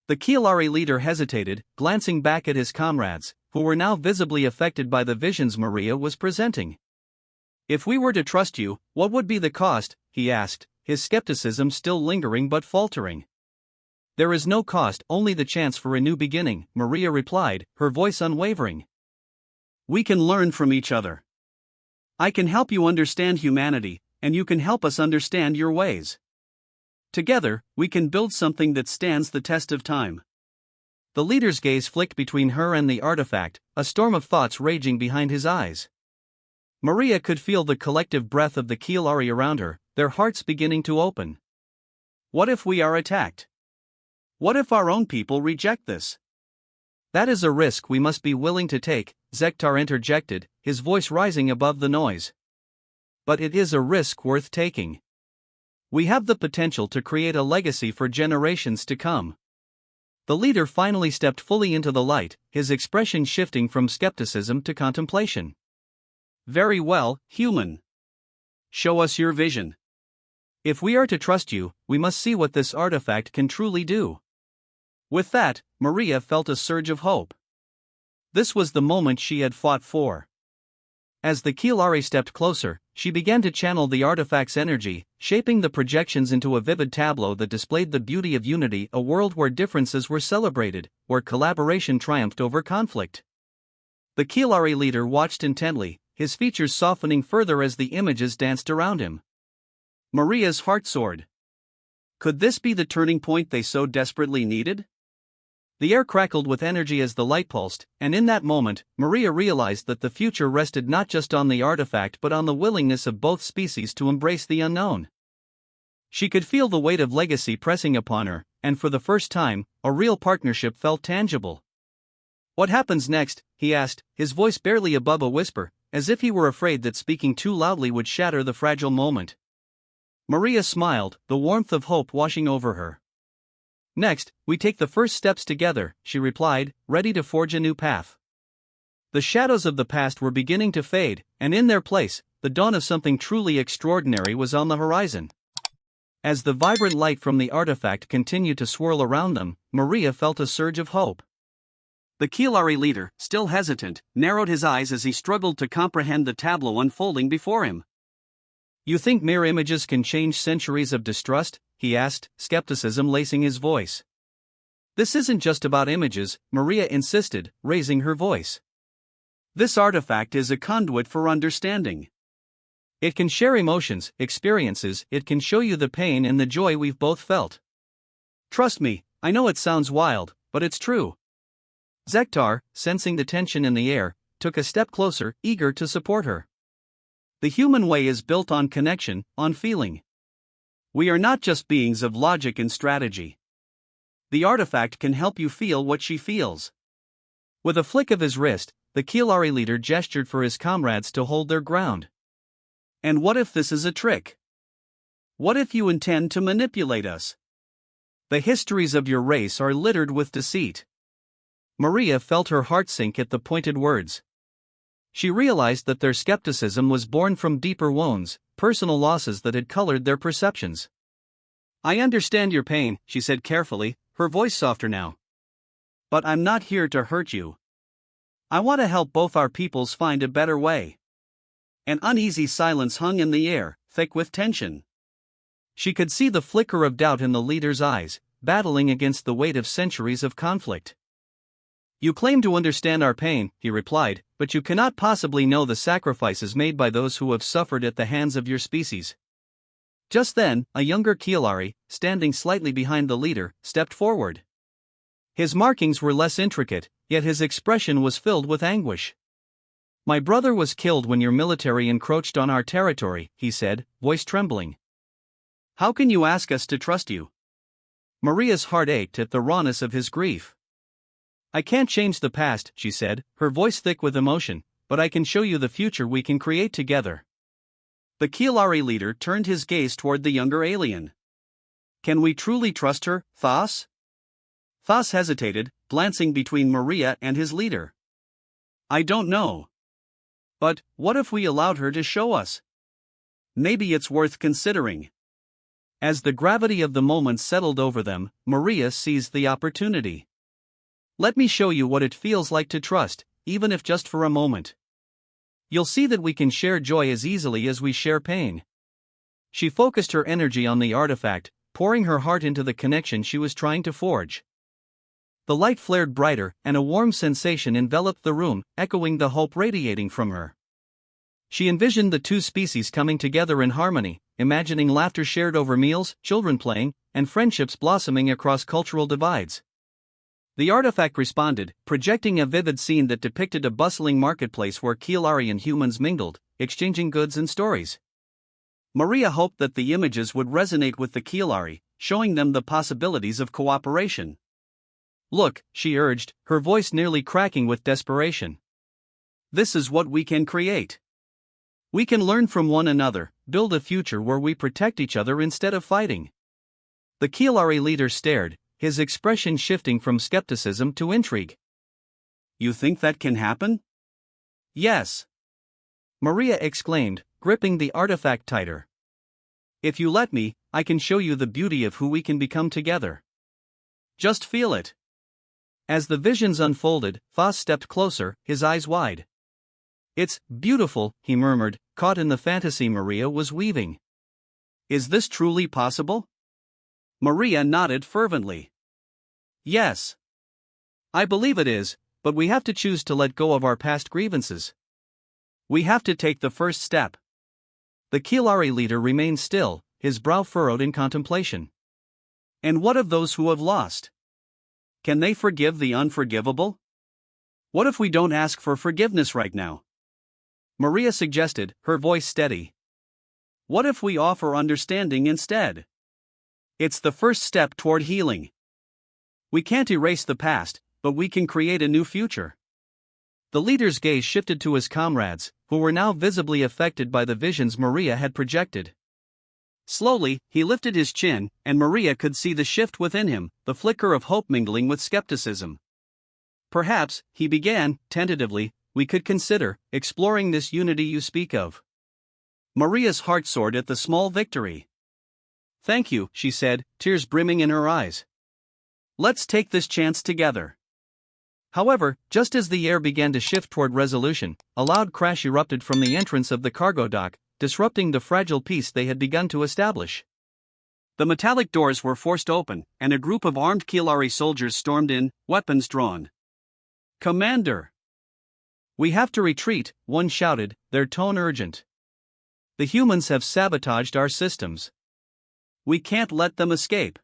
The Kielari leader hesitated, glancing back at his comrades, who were now visibly affected by the visions Maria was presenting. If we were to trust you, what would be the cost? He asked, his skepticism still lingering but faltering. There is no cost, only the chance for a new beginning, Maria replied, her voice unwavering. We can learn from each other. I can help you understand humanity, and you can help us understand your ways. Together, we can build something that stands the test of time. The leader's gaze flicked between her and the artifact, a storm of thoughts raging behind his eyes. Maria could feel the collective breath of the Kielari around her, their hearts beginning to open. What if we are attacked? What if our own people reject this? That is a risk we must be willing to take, Zektar interjected, his voice rising above the noise. But it is a risk worth taking. We have the potential to create a legacy for generations to come. The leader finally stepped fully into the light, his expression shifting from skepticism to contemplation. Very well, human. Show us your vision. If we are to trust you, we must see what this artifact can truly do. With that, Maria felt a surge of hope. This was the moment she had fought for. As the Kielari stepped closer, she began to channel the artifact's energy, shaping the projections into a vivid tableau that displayed the beauty of unity, a world where differences were celebrated, where collaboration triumphed over conflict. The Kielari leader watched intently, his features softening further as the images danced around him. Maria's heart soared. Could this be the turning point they so desperately needed? The air crackled with energy as the light pulsed, and in that moment, Maria realized that the future rested not just on the artifact but on the willingness of both species to embrace the unknown. She could feel the weight of legacy pressing upon her, and for the first time, a real partnership felt tangible. What happens next? He asked, his voice barely above a whisper, as if he were afraid that speaking too loudly would shatter the fragile moment. Maria smiled, the warmth of hope washing over her. Next, we take the first steps together, she replied, ready to forge a new path. The shadows of the past were beginning to fade, and in their place, the dawn of something truly extraordinary was on the horizon. As the vibrant light from the artifact continued to swirl around them, Maria felt a surge of hope. The Kielari leader, still hesitant, narrowed his eyes as he struggled to comprehend the tableau unfolding before him. You think mere images can change centuries of distrust? He asked, skepticism lacing his voice. This isn't just about images, Maria insisted, raising her voice. This artifact is a conduit for understanding. It can share emotions, experiences, it can show you the pain and the joy we've both felt. Trust me, I know it sounds wild, but it's true. Zektar, sensing the tension in the air, took a step closer, eager to support her. The human way is built on connection, on feeling. We are not just beings of logic and strategy. The artifact can help you feel what she feels. With a flick of his wrist, the Kielari leader gestured for his comrades to hold their ground. And what if this is a trick? What if you intend to manipulate us? The histories of your race are littered with deceit. Maria felt her heart sink at the pointed words. She realized that their skepticism was born from deeper wounds, personal losses that had colored their perceptions. I understand your pain, she said carefully, her voice softer now. But I'm not here to hurt you. I want to help both our peoples find a better way. An uneasy silence hung in the air, thick with tension. She could see the flicker of doubt in the leader's eyes, battling against the weight of centuries of conflict. You claim to understand our pain, he replied, but you cannot possibly know the sacrifices made by those who have suffered at the hands of your species. Just then, a younger Kielari, standing slightly behind the leader, stepped forward. His markings were less intricate, yet his expression was filled with anguish. My brother was killed when your military encroached on our territory, he said, voice trembling. How can you ask us to trust you? Maria's heart ached at the rawness of his grief. I can't change the past, she said, her voice thick with emotion, but I can show you the future we can create together. The Kielari leader turned his gaze toward the younger alien. Can we truly trust her, Thas? Thas hesitated, glancing between Maria and his leader. I don't know. But what if we allowed her to show us? Maybe it's worth considering. As the gravity of the moment settled over them, Maria seized the opportunity. Let me show you what it feels like to trust, even if just for a moment. You'll see that we can share joy as easily as we share pain. She focused her energy on the artifact, pouring her heart into the connection she was trying to forge. The light flared brighter, and a warm sensation enveloped the room, echoing the hope radiating from her. She envisioned the two species coming together in harmony, imagining laughter shared over meals, children playing, and friendships blossoming across cultural divides. The artifact responded, projecting a vivid scene that depicted a bustling marketplace where Kielari and humans mingled, exchanging goods and stories. Maria hoped that the images would resonate with the Kielari, showing them the possibilities of cooperation. Look, she urged, her voice nearly cracking with desperation. This is what we can create. We can learn from one another, build a future where we protect each other instead of fighting. The Kielari leader stared, his expression shifting from skepticism to intrigue. You think that can happen? Yes. Maria exclaimed, gripping the artifact tighter. If you let me, I can show you the beauty of who we can become together. Just feel it. As the visions unfolded, Thas stepped closer, his eyes wide. It's beautiful, he murmured, caught in the fantasy Maria was weaving. Is this truly possible? Maria nodded fervently. Yes. I believe it is, but we have to choose to let go of our past grievances. We have to take the first step. The Kielari leader remained still, his brow furrowed in contemplation. And what of those who have lost? Can they forgive the unforgivable? What if we don't ask for forgiveness right now? Maria suggested, her voice steady. What if we offer understanding instead? It's the first step toward healing. We can't erase the past, but we can create a new future. The leader's gaze shifted to his comrades, who were now visibly affected by the visions Maria had projected. Slowly, he lifted his chin, and Maria could see the shift within him, the flicker of hope mingling with skepticism. Perhaps, he began, tentatively, we could consider exploring this unity you speak of. Maria's heart soared at the small victory. Thank you, she said, tears brimming in her eyes. Let's take this chance together. However, just as the air began to shift toward resolution, a loud crash erupted from the entrance of the cargo dock, disrupting the fragile peace they had begun to establish. The metallic doors were forced open, and a group of armed Kielari soldiers stormed in, weapons drawn. Commander! We have to retreat, one shouted, their tone urgent. The humans have sabotaged our systems. We can't let them escape.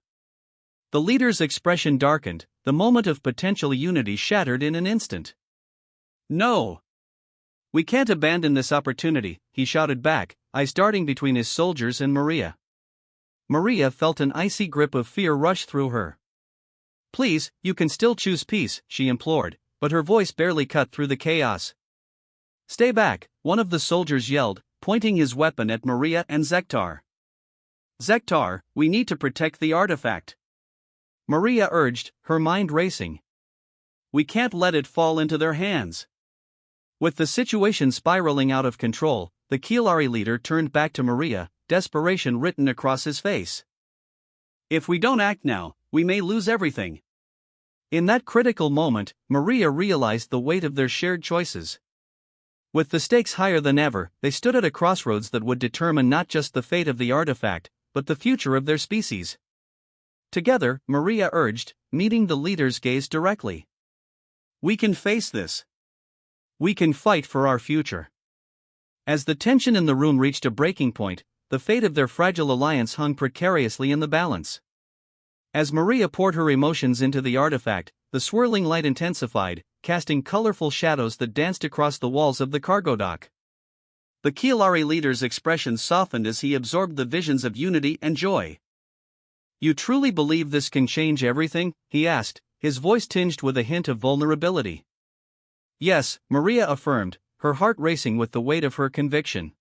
The leader's expression darkened, the moment of potential unity shattered in an instant. No! We can't abandon this opportunity, he shouted back, eyes darting between his soldiers and Maria. Maria felt an icy grip of fear rush through her. Please, you can still choose peace, she implored, but her voice barely cut through the chaos. Stay back, one of the soldiers yelled, pointing his weapon at Maria and Zektar. Zektar, we need to protect the artifact. Maria urged, her mind racing. We can't let it fall into their hands. With the situation spiraling out of control, the Kielari leader turned back to Maria, desperation written across his face. If we don't act now, we may lose everything. In that critical moment, Maria realized the weight of their shared choices. With the stakes higher than ever, they stood at a crossroads that would determine not just the fate of the artifact, but the future of their species. Together, Maria urged, meeting the leader's gaze directly. We can face this. We can fight for our future. As the tension in the room reached a breaking point, the fate of their fragile alliance hung precariously in the balance. As Maria poured her emotions into the artifact, the swirling light intensified, casting colorful shadows that danced across the walls of the cargo dock. The Kielari leader's expression softened as he absorbed the visions of unity and joy. You truly believe this can change everything? He asked, his voice tinged with a hint of vulnerability. Yes, Maria affirmed, her heart racing with the weight of her conviction.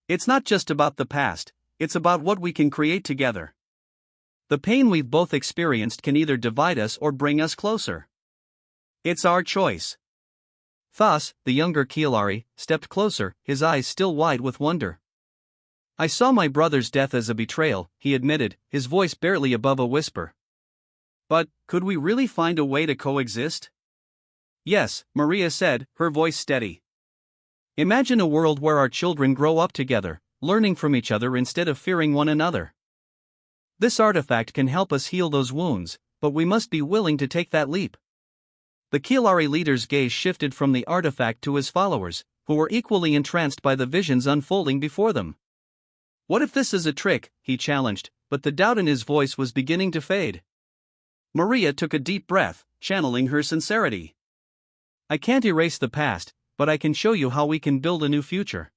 It's not just about the past, it's about what we can create together. The pain we've both experienced can either divide us or bring us closer. It's our choice. Thas, the younger Kielari, stepped closer, his eyes still wide with wonder. I saw my brother's death as a betrayal, he admitted, his voice barely above a whisper. But, could we really find a way to coexist? Yes, Maria said, her voice steady. Imagine a world where our children grow up together, learning from each other instead of fearing one another. This artifact can help us heal those wounds, but we must be willing to take that leap. The Kielari leader's gaze shifted from the artifact to his followers, who were equally entranced by the visions unfolding before them. What if this is a trick, he challenged, but the doubt in his voice was beginning to fade. Maria took a deep breath, channeling her sincerity. I can't erase the past, but I can show you how we can build a new future.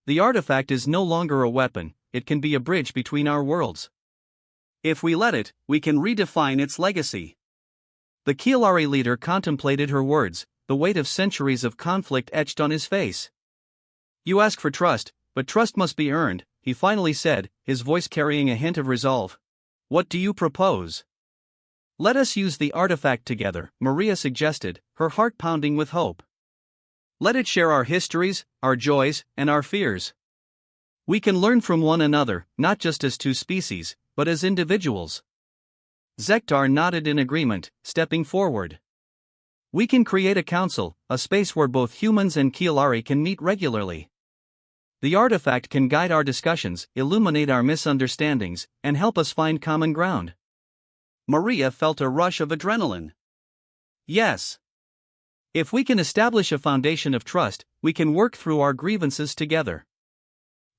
The artifact is no longer a weapon, it can be a bridge between our worlds. If we let it, we can redefine its legacy. The Kielari leader contemplated her words, the weight of centuries of conflict etched on his face. You ask for trust, but trust must be earned, he finally said, his voice carrying a hint of resolve. What do you propose? Let us use the artifact together, Maria suggested, her heart pounding with hope. Let it share our histories, our joys, and our fears. We can learn from one another, not just as two species, but as individuals. Zektar nodded in agreement, stepping forward. We can create a council, a space where both humans and Kielari can meet regularly. The artifact can guide our discussions, illuminate our misunderstandings, and help us find common ground. Maria felt a rush of adrenaline. Yes. If we can establish a foundation of trust, we can work through our grievances together.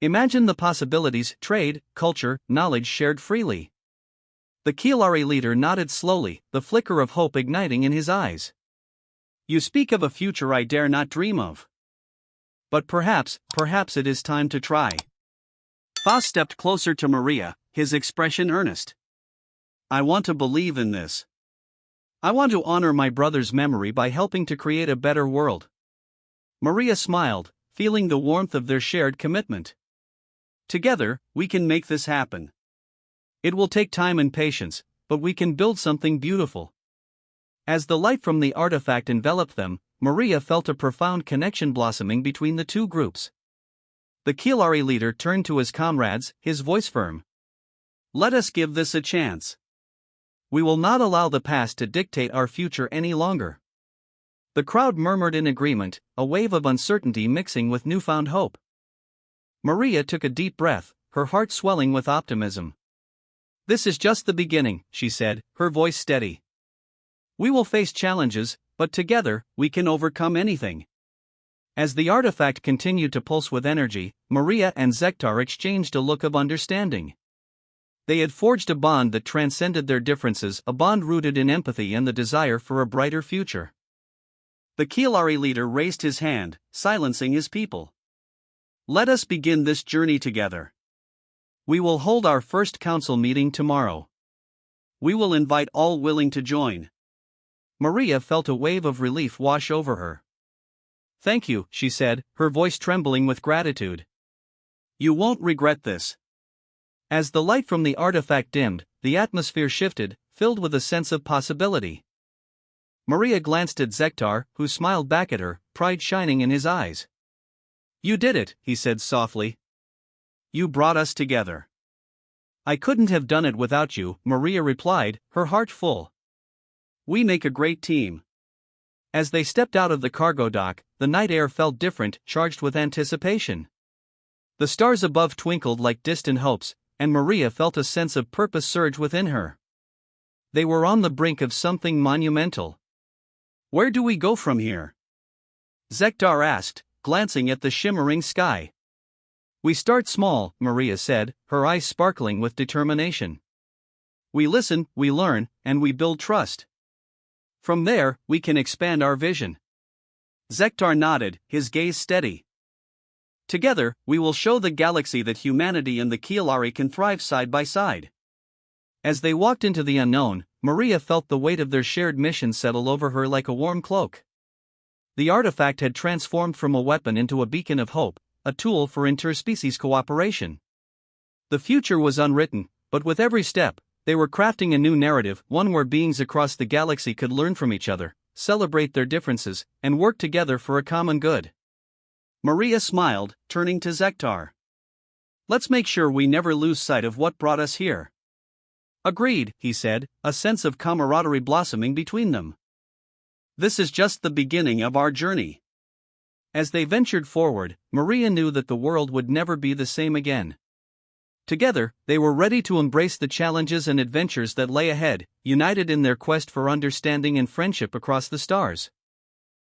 Imagine the possibilities: trade, culture, knowledge shared freely. The Kielari leader nodded slowly, the flicker of hope igniting in his eyes. You speak of a future I dare not dream of. But perhaps it is time to try. Thas stepped closer to Maria, his expression earnest. I want to believe in this. I want to honor my brother's memory by helping to create a better world. Maria smiled, feeling the warmth of their shared commitment. Together, we can make this happen. It will take time and patience, but we can build something beautiful. As the light from the artifact enveloped them, Maria felt a profound connection blossoming between the two groups. The Kielari leader turned to his comrades, his voice firm. Let us give this a chance. We will not allow the past to dictate our future any longer. The crowd murmured in agreement, a wave of uncertainty mixing with newfound hope. Maria took a deep breath, her heart swelling with optimism. This is just the beginning, she said, her voice steady. We will face challenges, but together, we can overcome anything. As the artifact continued to pulse with energy, Maria and Zektar exchanged a look of understanding. They had forged a bond that transcended their differences, a bond rooted in empathy and the desire for a brighter future. The Kielari leader raised his hand, silencing his people. Let us begin this journey together. We will hold our first council meeting tomorrow. We will invite all willing to join. Maria felt a wave of relief wash over her. Thank you, she said, her voice trembling with gratitude. You won't regret this. As the light from the artifact dimmed, the atmosphere shifted, filled with a sense of possibility. Maria glanced at Zektar, who smiled back at her, pride shining in his eyes. You did it, he said softly. You brought us together. I couldn't have done it without you, Maria replied, her heart full. We make a great team. As they stepped out of the cargo dock, the night air felt different, charged with anticipation. The stars above twinkled like distant hopes, and Maria felt a sense of purpose surge within her. They were on the brink of something monumental. Where do we go from here? Zektar asked, glancing at the shimmering sky. We start small, Maria said, her eyes sparkling with determination. We listen, we learn, and we build trust. From there, we can expand our vision. Zektar nodded, his gaze steady. Together, we will show the galaxy that humanity and the Kielari can thrive side by side. As they walked into the unknown, Maria felt the weight of their shared mission settle over her like a warm cloak. The artifact had transformed from a weapon into a beacon of hope, a tool for interspecies cooperation. The future was unwritten, but with every step, they were crafting a new narrative, one where beings across the galaxy could learn from each other, celebrate their differences, and work together for a common good. Maria smiled, turning to Zektar. Let's make sure we never lose sight of what brought us here. Agreed, he said, a sense of camaraderie blossoming between them. This is just the beginning of our journey. As they ventured forward, Maria knew that the world would never be the same again. Together, they were ready to embrace the challenges and adventures that lay ahead, united in their quest for understanding and friendship across the stars.